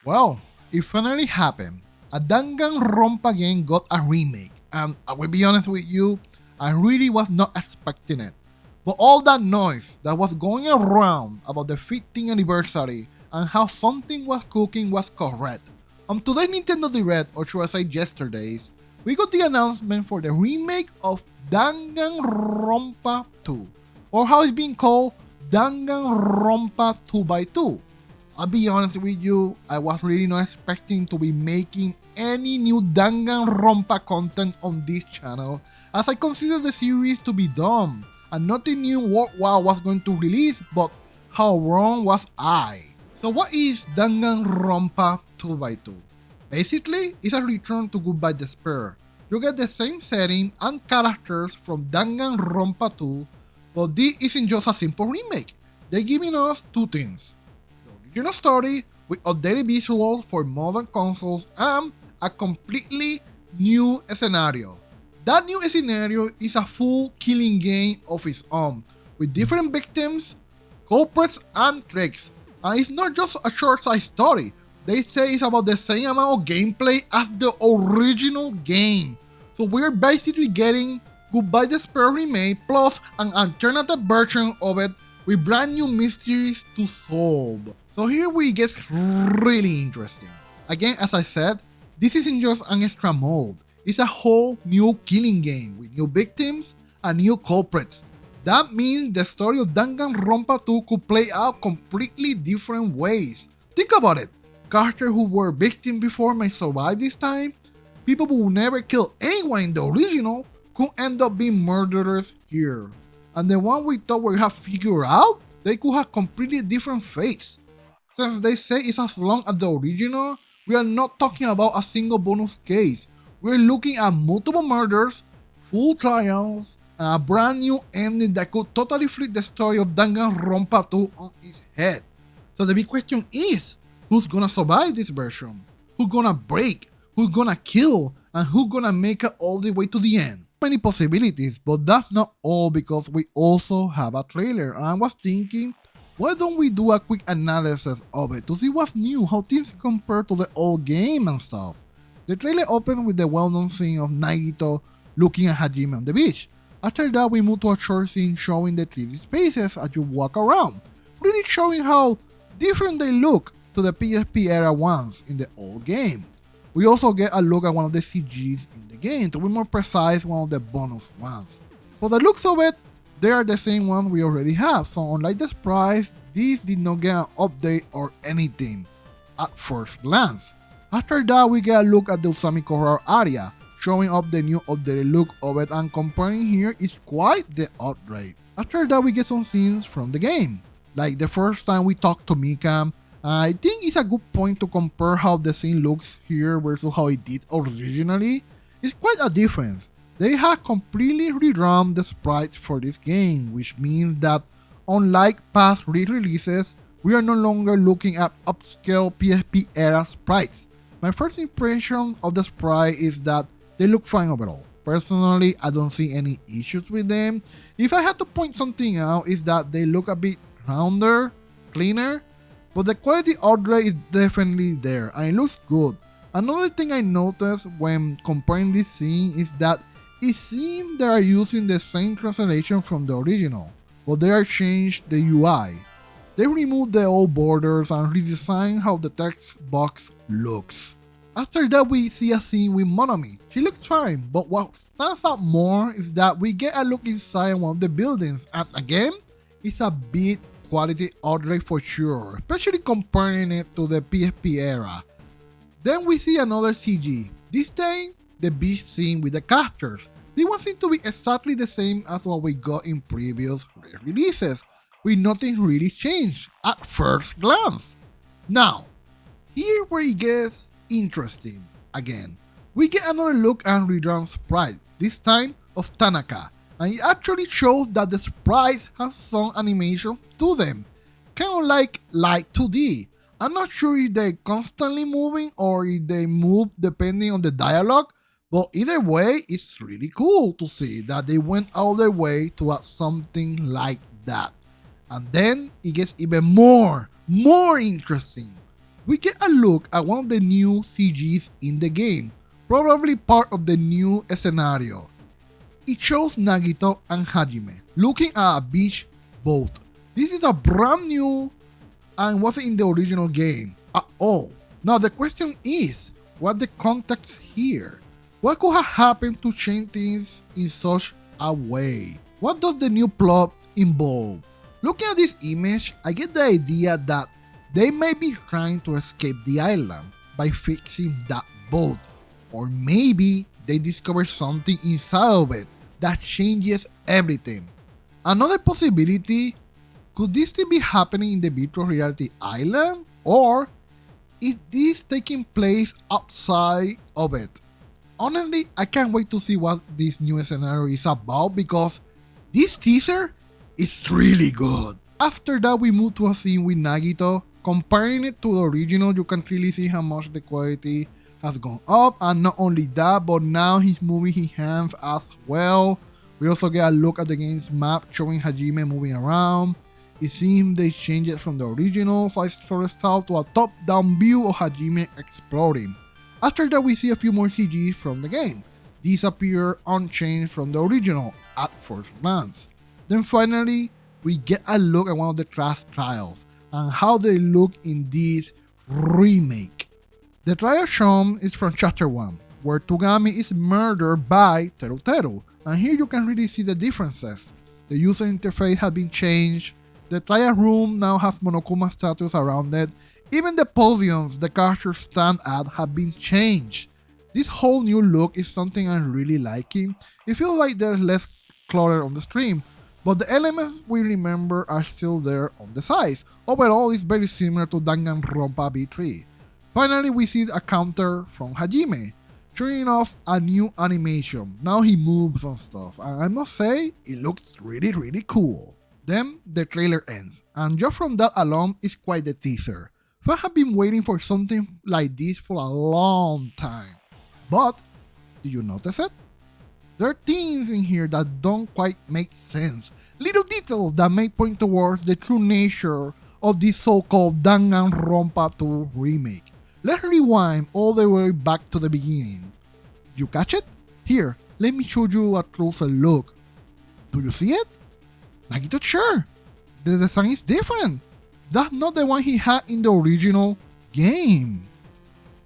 Well, it finally happened. A Danganronpa game got a remake, and I will be honest with you, I really was not expecting it. But all that noise that was going around about the 15th anniversary and how something was cooking was correct. On today's Nintendo Direct, or should I say yesterday's, we got the announcement for the remake of Danganronpa 2, or how it's being called Danganronpa 2x2. I'll be honest with you, I was really not expecting to be making any new Danganronpa content on this channel, as I consider the series to be dumb, and nothing new worthwhile was going to release, but how wrong was I? So what is Danganronpa 2x2? Basically, it's a return to Goodbye Despair. You get the same setting and characters from Danganronpa 2, but this isn't just a simple remake. They're giving us two things: original story with updated visuals for modern consoles and a completely new scenario. That new scenario is a full killing game of its own, with different victims, culprits, and tricks. And it's not just a short side story. They say it's about the same amount of gameplay as the original game. So we're basically getting Goodbye Despair Remake plus an alternative version of it with brand new mysteries to solve. So here we get really interesting. Again, as I said, this isn't just an extra mode. It's a whole new killing game with new victims and new culprits. That means the story of Danganronpa 2 could play out completely different ways. Think about it. Characters who were victims before may survive this time. People who never killed anyone in the original could end up being murderers here. And the one we thought we have figured out, they could have completely different fates. Since they say it's as long as the original, we are not talking about a single bonus case. We're looking at multiple murders, full trials, and a brand new ending that could totally flip the story of Danganronpa 2 on its head. So the big question is, who's gonna survive this version? Who's gonna break? Who's gonna kill? And who's gonna make it all the way to the end? Many possibilities, but that's not all, because we also have a trailer. And I was thinking, why don't we do a quick analysis of it to see what's new, how things compare to the old game and stuff. The trailer opens with the well-known scene of Nagito looking at Hajime on the beach. After that, we move to a short scene showing the 3D spaces as you walk around, really showing how different they look to the PSP era ones in the old game. We also get a look at one of the CGs in the game, to be more precise, one of the bonus ones. For the looks of it, they are the same ones we already have, so unlike the sprites, these did not get an update or anything at first glance. After that, we get a look at the Usami Corral area, showing up the new updated look of it, and comparing here is quite the upgrade. After that, we get some scenes from the game, like the first time we talk to Mikam. I think it's a good point to compare how the scene looks here versus how it did originally. It's quite a difference. They have completely rerun the sprites for this game, which means that unlike past re-releases, we are no longer looking at upscale PSP era sprites. My first impression of the sprite is that they look fine overall. Personally, I don't see any issues with them. If I had to point something out, is that they look a bit rounder, cleaner, but the quality upgrade is definitely there and it looks good. Another thing I noticed when comparing this scene is that it seems they are using the same translation from the original, but they are changed the UI. They removed the old borders and redesigned how the text box looks. After that, we see a scene with Monomi. She looks fine, but what stands out more is that we get a look inside one of the buildings, and again, it's a bit quality upgrade for sure, especially comparing it to the PSP era. Then we see another CG, this time the beach scene with the characters. They one seem to be exactly the same as what we got in previous releases, with nothing really changed at first glance. Now, here where it gets interesting again. We get another look at redrawn sprite, this time of Tanaka, and it actually shows that the sprites have some animation to them, kind of like Light 2D. I'm not sure if they're constantly moving or if they move depending on the dialogue, but either way, it's really cool to see that they went out their way to add something like that. And then it gets even more interesting. we get a look at one of the new CGs in the game, probably part of the new scenario. It shows Nagito and Hajime looking at a beach boat. This is a brand new and wasn't in the original game at all. Now the question is, what the context here? What could have happened to change things in such a way? What does the new plot involve? Looking at this image, I get the idea that they may be trying to escape the island by fixing that boat, or maybe they discover something inside of it that changes everything. Another possibility, could this still be happening in the virtual reality island, or is this taking place outside of it? Honestly, I can't wait to see what this new scenario is about because this teaser is really good. After that, we move to a scene with Nagito. Comparing it to the original, you can really see how much the quality has gone up, and not only that, but now he's moving his hands as well. We also get a look at the game's map showing Hajime moving around. It seems they changed it from the original side-scroller style to a top-down view of Hajime exploring. After that, we see a few more CGs from the game. These appear unchanged from the original at first glance. Then finally, we get a look at one of the class trials and how they look in this remake. The trial shown is from chapter 1, where Togami is murdered by Teru, and here you can really see the differences. The user interface has been changed, the trial room now has Monokuma statues around it, even the podiums the characters stand at have been changed. This whole new look is something I'm really liking. It feels like there's less clutter on the stream, but the elements we remember are still there on the sides. Overall, it's very similar to Danganronpa V3. Finally, we see a counter from Hajime, showing off a new animation. Now he moves and stuff, and I must say, it looks really cool. Then, the trailer ends, and just from that alone, it's quite the teaser. Fans have been waiting for something like this for a long time. But, did you notice it? There are things in here that don't quite make sense. Little details that may point towards the true nature of this so-called Danganronpa 2 remake. Let's rewind all the way back to the beginning. You catch it? Here, let me show you a closer look. Do you see it? Nagito, sure. The design is different. That's not the one he had in the original game.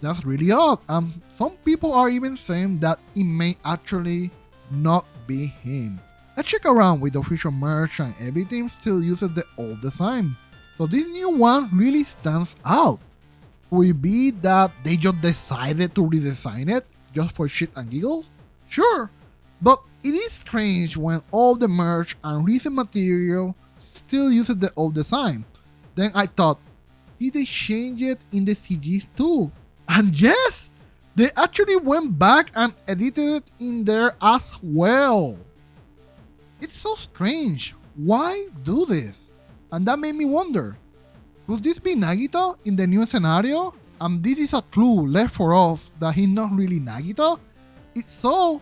That's really odd, and some people are even saying that it may actually not be him. I check around with the official merch and everything still uses the old design. So this new one really stands out. Could it be that they just decided to redesign it just for shit and giggles? Sure, but it is strange when all the merch and recent material still uses the old design. Then I thought, did they change it in the CGs too? And yes, they actually went back and edited it in there as well. It's so strange. Why do this? And that made me wonder, could this be Nagito in the new scenario? And this is a clue left for us that he's not really Nagito? If so,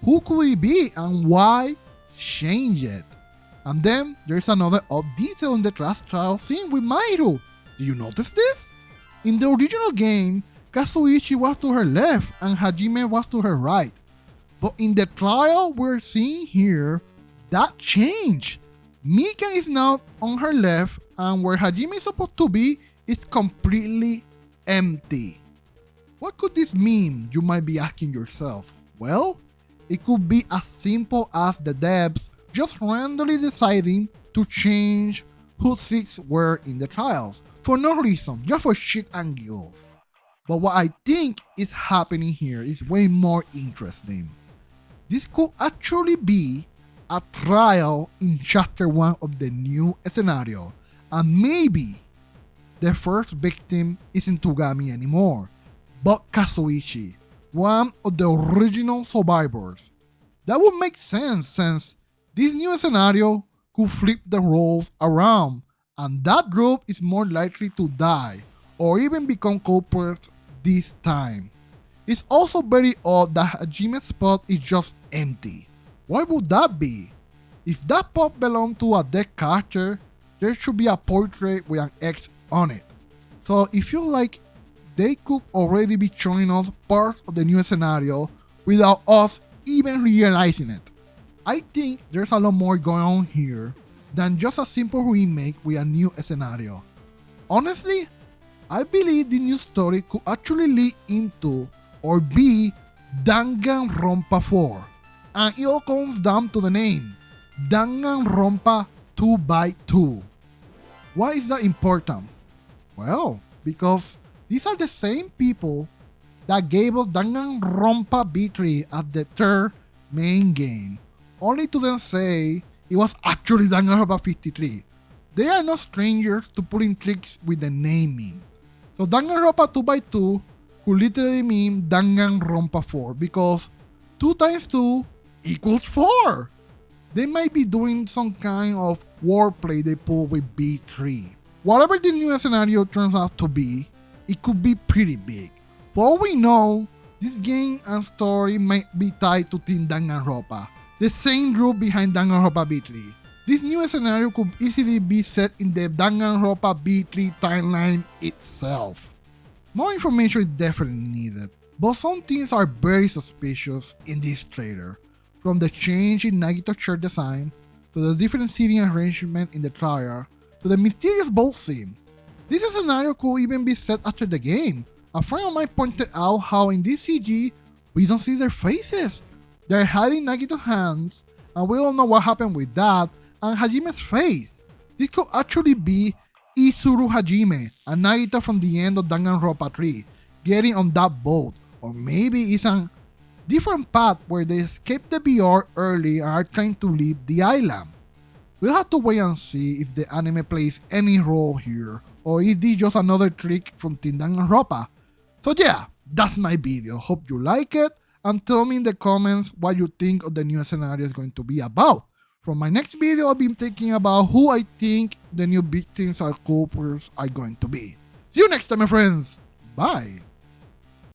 who could it be and why change it? And then there's another odd detail in the class trial scene with Mairo. Do you notice this? In the original game, Kazuichi was to her left and Hajime was to her right. But in the trial we're seeing here, that changed. Mikan is now on her left and where Hajime is supposed to be is completely empty. What could this mean, you might be asking yourself? Well, it could be as simple as the devs just randomly deciding to change whose seats were in the trials for no reason, just for shit and giggles. But what I think is happening here is way more interesting. This could actually be a trial in chapter 1 of the new scenario, and maybe the first victim isn't Togami anymore, but Kazuichi, one of the original survivors. That would make sense since this new scenario could flip the roles around, and that group is more likely to die or even become culprits this time. It's also very odd that Hajime's spot is just empty. Why would that be? If that pot belonged to a dead character, there should be a portrait with an X on it. So it feels like they could already be showing us parts of the new scenario without us even realizing it. I think there's a lot more going on here than just a simple remake with a new scenario. Honestly, I believe the new story could actually lead into or be Danganronpa 4. And it all comes down to the name, Danganronpa 2x2. Why is that important? Well, because these are the same people that gave us Danganronpa B3 as the third main game, only to then say it was actually Danganronpa 53. They are not strangers to pulling tricks with the naming. So Danganronpa 2x2 could literally mean Danganronpa 4 because 2 times 2 equals 4. They might be doing some kind of wordplay they pull with B3. Whatever the new scenario turns out to be, it could be pretty big. For all we know, this game and story might be tied to Team Danganronpa, the same group behind Danganronpa B3. This new scenario could easily be set in the Danganronpa B3 timeline itself. More information is definitely needed, but some things are very suspicious in this trailer. From the change in Nagito's shirt design, to the different seating arrangement in the trailer, to the mysterious boat scene. This scenario could even be set after the game. A friend of mine pointed out how in this CG, we don't see their faces. They're hiding Nagito's hands, and we don't know what happened with that, and Hajime's face. This could actually be Izuru Hajime and Nagito from the end of Danganronpa 3, getting on that boat, or maybe it's a different path where they escaped the VR early and are trying to leave the island. We'll have to wait and see if the anime plays any role here, or is this just another trick from Team Danganronpa. So yeah, that's my video. Hope you like it, and tell me in the comments what you think of the new scenario is going to be about. From my next video, I'll be thinking about who I think the new victims or culprits are going to be. See you next time, my friends. Bye.